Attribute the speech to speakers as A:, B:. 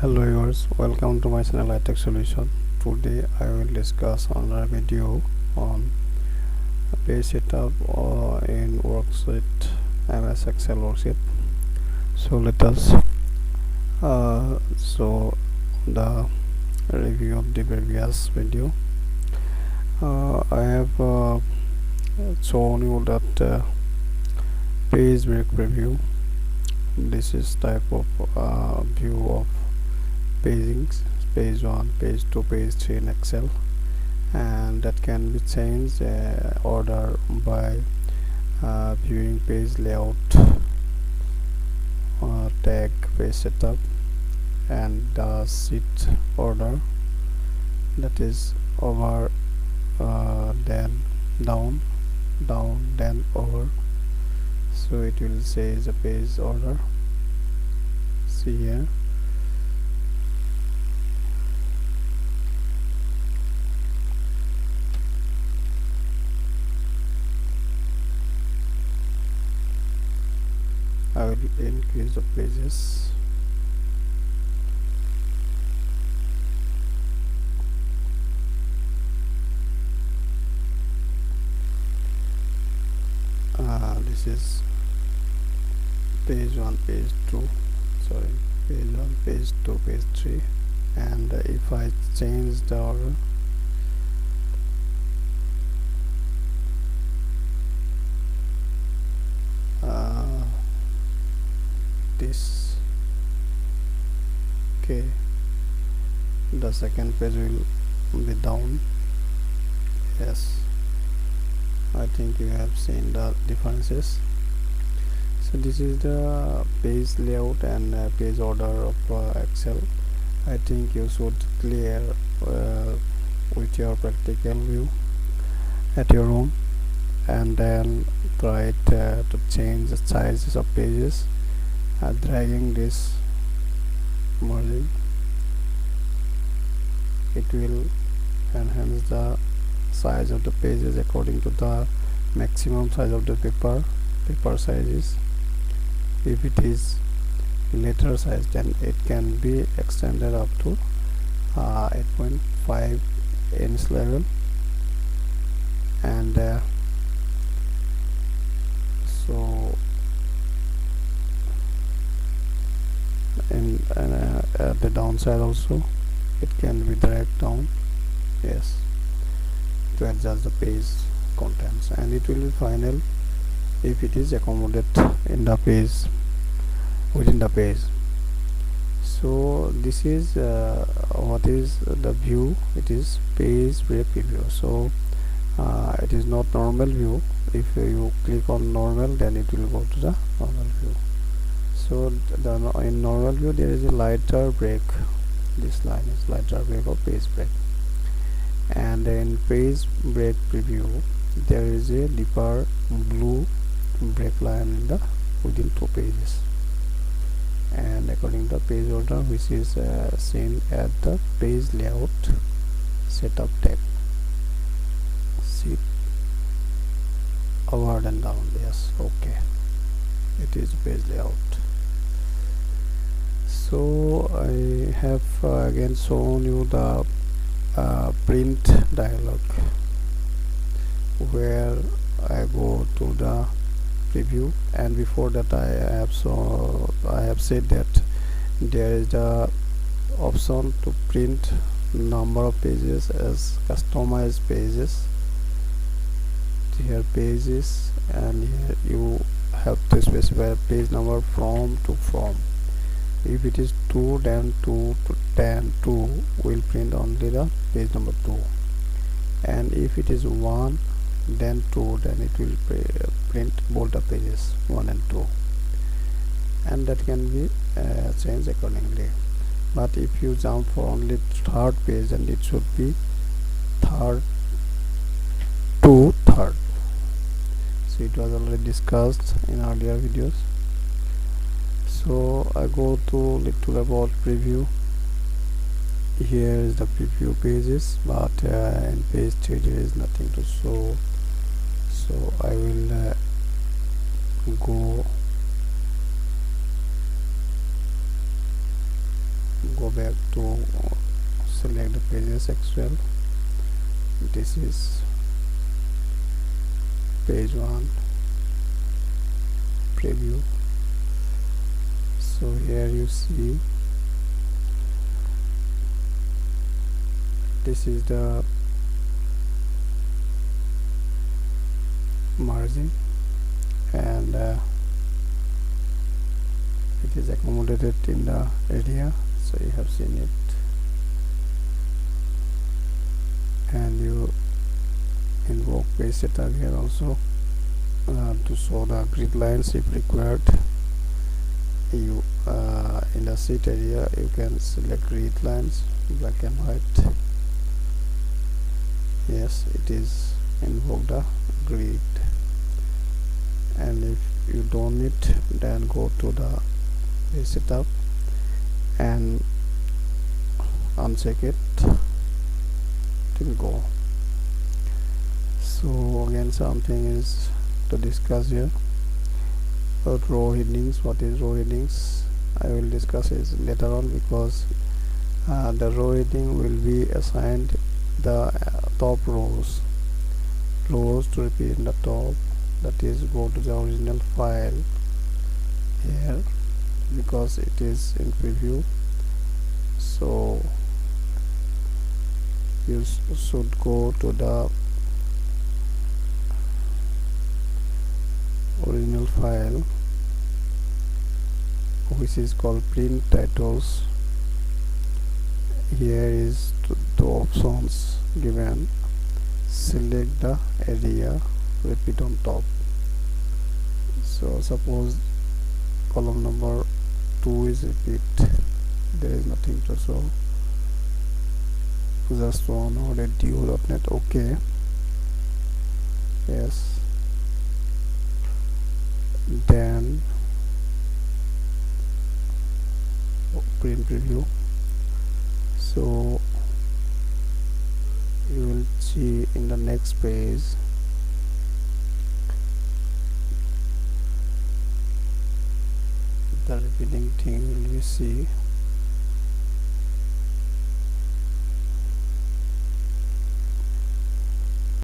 A: Hello viewers, welcome to my channel iTech Solution. Today I will discuss another video on page setup in worksheet MS Excel worksheet. So let us so the review of the previous video. I have shown you that page break preview. This is type of view of pagings, page 1, page 2, page 3 in Excel, and that can be changed order by viewing page layout, tag, page setup, and the sheet order, that is over, then down, then over. So it will say the page order. See here. I will increase the pages. This is page 1, page 2, sorry, page 1, page 2, page 3, and if I change the order, this, okay, the second page will be down. Yes, I think you have seen the differences. So this is the page layout and page order of Excel. I think you should clear with your practical view at your home, and then try to change the sizes of pages, dragging this, merging. It will enhance the size of the pages according to the maximum size of the paper sizes. If it is letter size, then it can be extended up to 8.5 inch level, and so at the downside also it can be dragged down, yes, to adjust the page contents, and it will be final if it is accommodated in the page, within the page. So this is what is the view. It is page break preview. So it is not normal view. If you click on normal, then it will go to the normal view. So in normal view there is a lighter break. This line is lighter break or page break, and in page break preview there is a deeper blue break line in the within 2 pages, and according to page order, which is seen at the page layout setup tab. See, upward and down. Yes, okay, it is page layout. So I have again shown you the print dialog, where I go to the preview, and before that I have said that there is the option to print number of pages as customized pages. Here pages, and here you have to specify page number from to from. If it is 2, then 2 to 10, 2 will print only the page number 2, and if it is 1, then 2, then it will print both the pages 1 and 2, and that can be changed accordingly. But if you jump for only third page, then it should be third to third. So it was already discussed in earlier videos. So I go to little about preview. Here is the preview pages, but in page 3 there is nothing to show. So I will go back to select the pages actual. This is page 1 preview. So here you see this is the margin, and it is accommodated in the area, so you have seen it. And you invoke page setup here also to show the grid lines if required. You in the sheet area you can select grid lines, black and white. Yes, it is invoke the grid. And if you don't need, then go to the page setup and uncheck it till go. So again, something is to discuss here about row headings. What is row headings? I will discuss it later on, because the row heading will be assigned the top rows to repeat in the top. That is, go to the original file here, because it is in preview, so you should go to the original file, which is called print titles. Here is the options given. Select the area, repeat on top. So suppose column number 2 is repeat, there is nothing to show, just on or .net. okay, yes, then print preview. So you will see in the next page the repeating thing will be see